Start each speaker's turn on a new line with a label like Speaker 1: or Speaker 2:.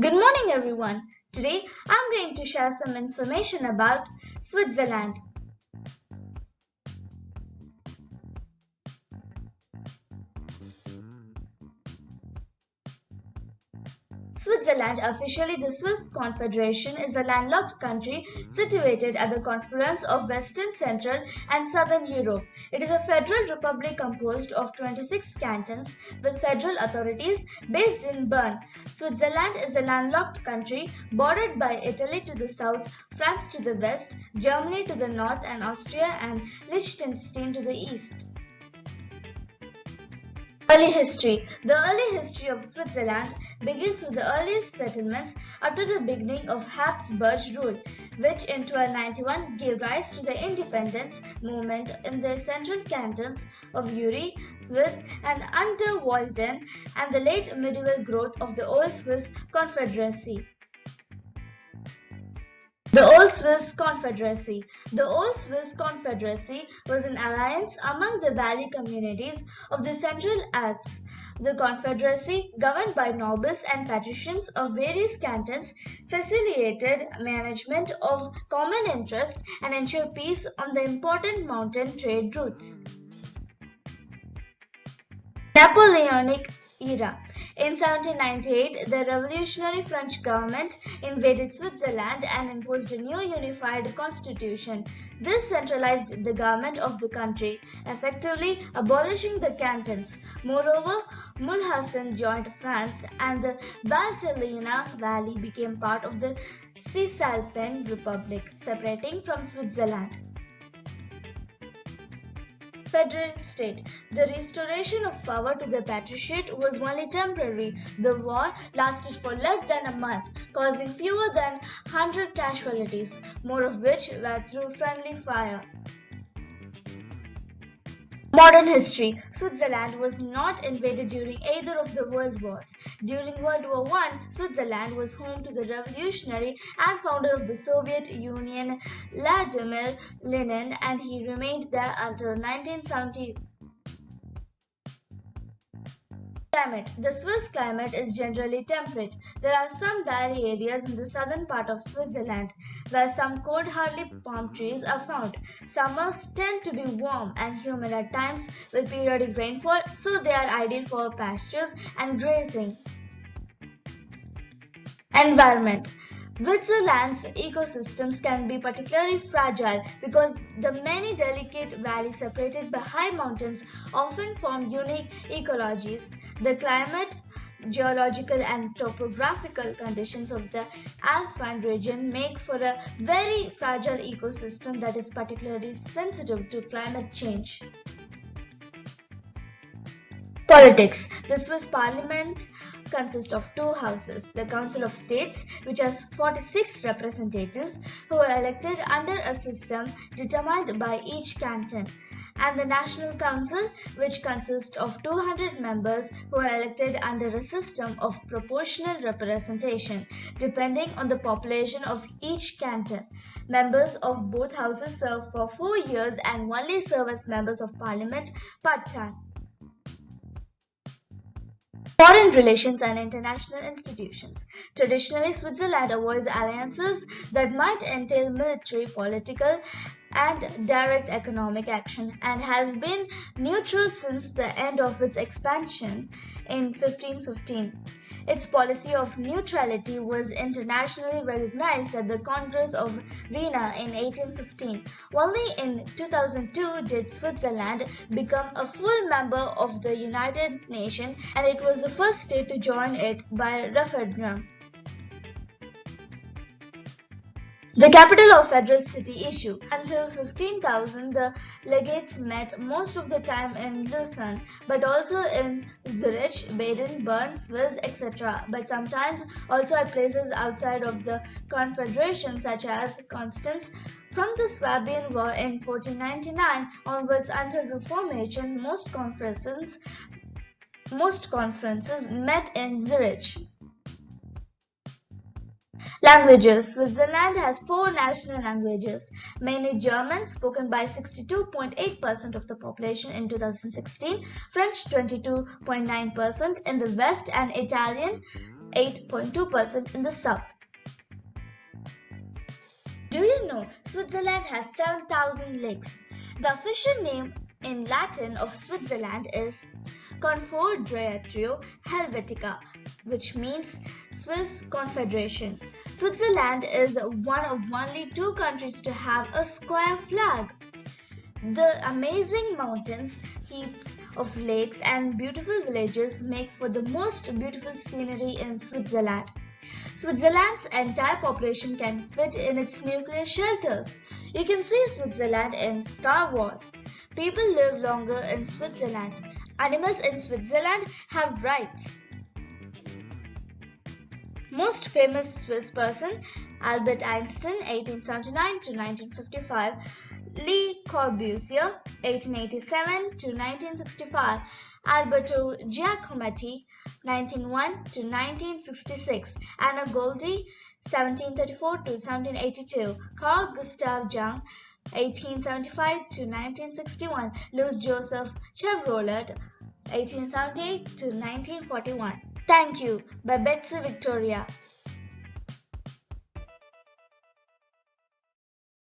Speaker 1: Good morning, everyone. Today, I'm going to share some information about Switzerland. Switzerland, officially the Swiss Confederation, is a landlocked country situated at the confluence of Western, Central, and Southern Europe. It is a federal republic composed of 26 cantons with federal authorities based in Bern. Switzerland is a landlocked country bordered by Italy to the south, France to the west, Germany to the north, and Austria and Liechtenstein to the east. Early history. The early history of Switzerland begins with the earliest settlements up to the beginning of Habsburg rule, which in 1291 gave rise to the independence movement in the central cantons of Uri, Swiss, and Unterwalden, and the late medieval growth of the Old Swiss Confederacy. The Old Swiss Confederacy. The Old Swiss Confederacy was an alliance among the valley communities of the Central Alps. The Confederacy, governed by nobles and patricians of various cantons, facilitated management of common interest and ensured peace on the important mountain trade routes. Napoleonic Era. In 1798, the revolutionary French government invaded Switzerland and imposed a new unified constitution. This centralized the government of the country, effectively abolishing the cantons. Moreover, Mulhausen joined France and the Valtellina Valley became part of the Cisalpine Republic, separating from Switzerland. Federal state. The restoration of power to the patriciate was only temporary. The war lasted for less than a month, causing fewer than 100 casualties, more of which were through friendly fire. Modern history. Switzerland was not invaded during either of the world wars. During World War I, Switzerland was home to the revolutionary and founder of the Soviet Union, Vladimir Lenin, and he remained there until 1970. Climate. The Swiss climate is generally temperate. There are some valley areas in the southern part of Switzerland where some cold hardy palm trees are found. Summers tend to be warm and humid at times with periodic rainfall, so they are ideal for pastures and grazing. Environment. Switzerland's ecosystems can be particularly fragile because the many delicate valleys separated by high mountains often form unique ecologies. The climate, geological and topographical conditions of the Alpine region make for a very fragile ecosystem that is particularly sensitive to climate change. Politics. The Swiss parliament consists of two houses, the Council of States, which has 46 representatives who are elected under a system determined by each canton, and the National Council, which consists of 200 members who are elected under a system of proportional representation, depending on the population of each canton. Members of both houses serve for 4 years and only serve as members of parliament part-time. Foreign relations and international institutions. Traditionally, Switzerland avoids alliances that might entail military, political, and direct economic action and has been neutral since the end of its expansion in 1515. Its policy of neutrality was internationally recognized at the Congress of Vienna in 1815. Only in 2002 did Switzerland become a full member of the United Nations, and it was the first state to join it by referendum. The capital of federal city issue. Until 15,000, the legates met most of the time in Lucerne, but also in Zurich, Baden, Bern, Swiss, etc., but sometimes also at places outside of the Confederation such as Constance. From the Swabian War in 1499 onwards until Reformation, most conferences met in Zurich. Languages. Switzerland has 4 national languages, mainly German, spoken by 62.8% of the population in 2016, French 22.9% in the West, and Italian 8.2% in the south. Do you know Switzerland has 7,000 lakes? The official name in Latin of Switzerland is Confederatio Helvetica, which means Swiss Confederation. Switzerland is one of only 2 countries to have a square flag. The amazing mountains, heaps of lakes, and beautiful villages make for the most beautiful scenery in Switzerland. Switzerland's entire population can fit in its nuclear shelters. You can see Switzerland in Star Wars. People live longer in Switzerland. Animals in Switzerland have rights. Most famous Swiss person, Albert Einstein, 1879 to 1955, Le Corbusier, 1887 to 1965, Alberto Giacometti, 1901 to 1966, Anna Goldie, 1734 to 1782, Carl Gustav Jung, 1875 to 1961, Louis Joseph Chevrolet, 1870 to 1941. Thank you by Betsy Victoria.